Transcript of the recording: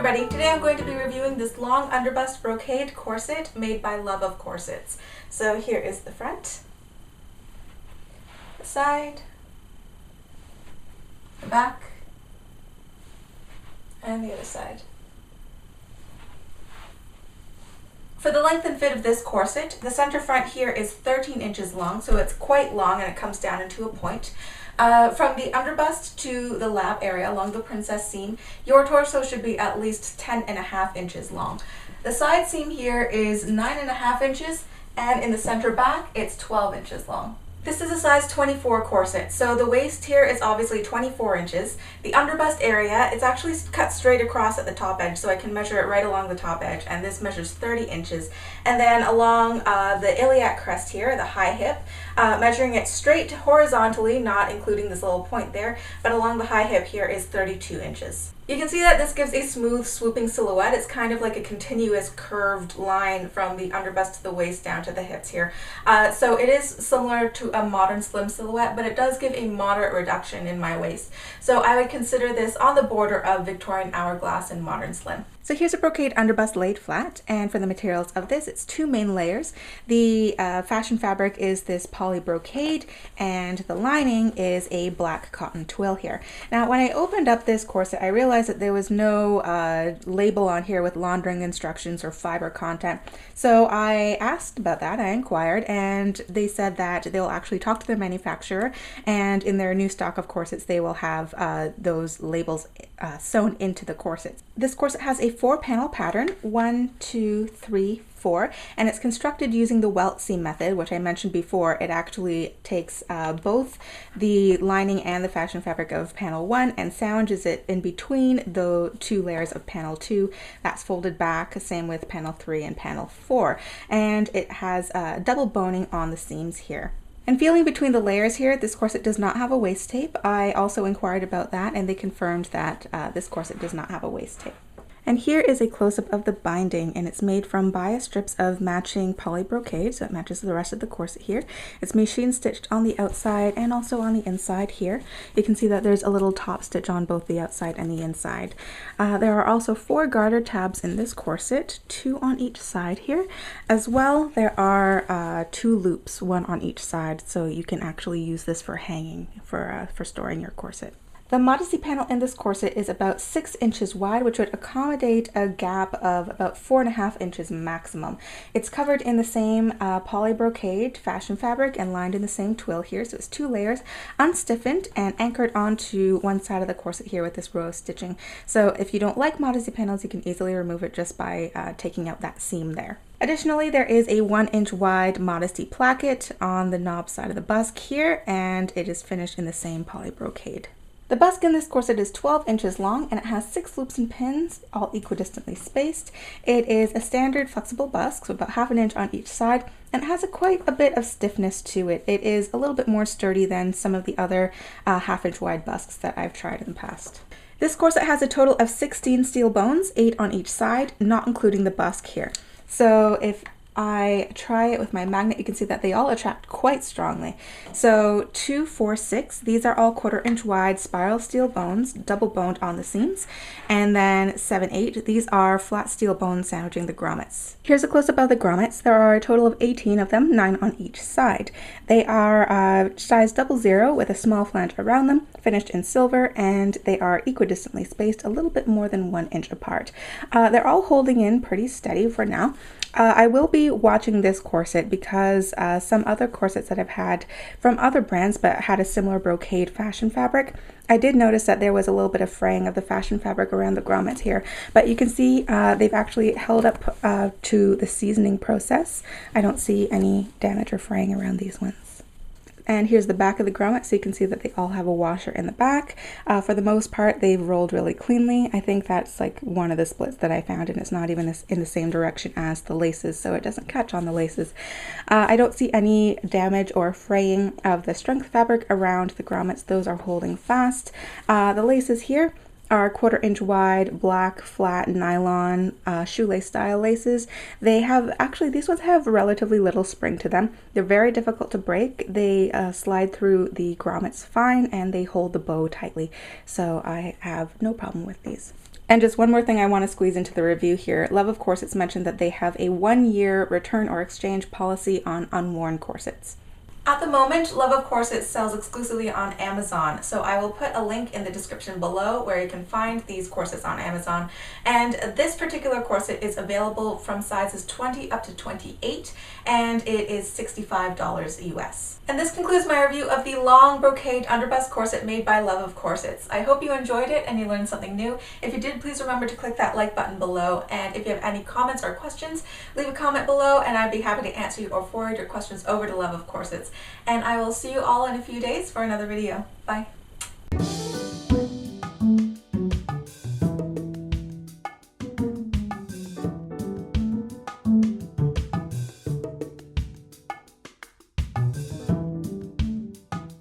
everybody, today I'm going to be reviewing this long underbust brocade corset made by Love of Corsets. So here is the front, the side, the back, and the other side. For the length and fit of this corset, the center front here is 13 inches long, so it's quite long and it comes down into a point. From the underbust to the lap area along the princess seam, your torso should be at least 10.5 inches long. The side seam here is 9.5 inches, and in the center back, it's 12 inches long. This is a size 24 corset, so the waist here is obviously 24 inches. The underbust area, it's actually cut straight across at the top edge, so I can measure it right along the top edge, and this measures 30 inches. And then along the iliac crest here, the high hip, measuring it straight horizontally, not including this little point there, but along the high hip here is 32 inches. You can see that this gives a smooth swooping silhouette. It's kind of like a continuous curved line from the underbust to the waist down to the hips here. So it is similar to a modern slim silhouette, but it does give a moderate reduction in my waist. So I would consider this on the border of Victorian hourglass and modern slim. So here's a brocade underbust laid flat, and for the materials of this, it's two main layers. The fashion fabric is this poly brocade, and the lining is a black cotton twill here. Now, when I opened up this corset, I realized that there was no label on here with laundering instructions or fiber content. So I asked about that, I inquired, and they said that they'll actually talk to their manufacturer, and in their new stock of corsets, they will have those labels sewn into the corsets. This corset has a 4-panel pattern, 1, 2, 3, 4, and it's constructed using the welt seam method, which I mentioned before. It actually takes both the lining and the fashion fabric of panel 1 and sandwiches it in between the two layers of panel 2. That's folded back, same with panel 3 and panel 4, and it has double boning on the seams here. And feeling between the layers here, this corset does not have a waist tape. I also inquired about that, and they confirmed that this corset does not have a waist tape. And here is a close-up of the binding, and it's made from bias strips of matching poly brocade, so it matches the rest of the corset here. It's machine stitched on the outside and also on the inside here. You can see that there's a little top stitch on both the outside and the inside. There are also 4 garter tabs in this corset, 2 on each side here. As well, there are 2 loops, 1 on each side, so you can actually use this for hanging, for storing your corset. The Modesty panel in this corset is about 6 inches wide, which would accommodate a gap of about 4.5 inches maximum. It's covered in the same poly brocade fashion fabric and lined in the same twill here, so it's 2 layers, unstiffened and anchored onto one side of the corset here with this row of stitching. So if you don't like Modesty panels, you can easily remove it just by taking out that seam there. Additionally, there is a 1-inch wide Modesty placket on the knob side of the busk here, and it is finished in the same poly brocade. The busk in this corset is 12 inches long, and it has 6 loops and pins, all equidistantly spaced. It is a standard flexible busk, so about 1/2 inch on each side, and it has quite a bit of stiffness to it. It is a little bit more sturdy than some of the other 1/2 inch wide busks that I've tried in the past. This corset has a total of 16 steel bones, 8 on each side, not including the busk here. So if I try it with my magnet, you can see that they all attract quite strongly. So 2, 4, 6, these are all 1/4 inch wide spiral steel bones, double boned on the seams. And then 7, 8, these are flat steel bones sandwiching the grommets. Here's a close-up of the grommets. There are a total of 18 of them, 9 on each side. They are size 00 with a small flange around them, finished in silver, and they are equidistantly spaced, a little bit more than 1 inch apart. They're all holding in pretty steady for now. I will be watching this corset because some other corsets that I've had from other brands but had a similar brocade fashion fabric, I did notice that there was a little bit of fraying of the fashion fabric around the grommets here, but you can see they've actually held up to the seasoning process. I don't see any damage or fraying around these ones. And here's the back of the grommet, so you can see that they all have a washer in the back. For the most part, they've rolled really cleanly. I think that's like one of the splits that I found, and it's not even in the same direction as the laces, so it doesn't catch on the laces. I don't see any damage or fraying of the strength fabric around the grommets. Those are holding fast. The laces here are 1/4 inch wide black flat nylon shoelace style laces. They have these ones have relatively little spring to them. They're very difficult to break. They slide through the grommets fine, and they hold the bow tightly, so I have no problem with these. And just one more thing I want to squeeze into the review here. Love of Corsets mentioned that they have a 1-year return or exchange policy on unworn corsets. At the moment, Love of Corsets sells exclusively on Amazon, so I will put a link in the description below where you can find these corsets on Amazon. And this particular corset is available from sizes 20 up to 28, and it is $65 US. And this concludes my review of the long brocade underbust corset made by Love of Corsets. I hope you enjoyed it and you learned something new. If you did, please remember to click that like button below. And if you have any comments or questions, leave a comment below and I'd be happy to answer you or forward your questions over to Love of Corsets. And I will see you all in a few days for another video. Bye.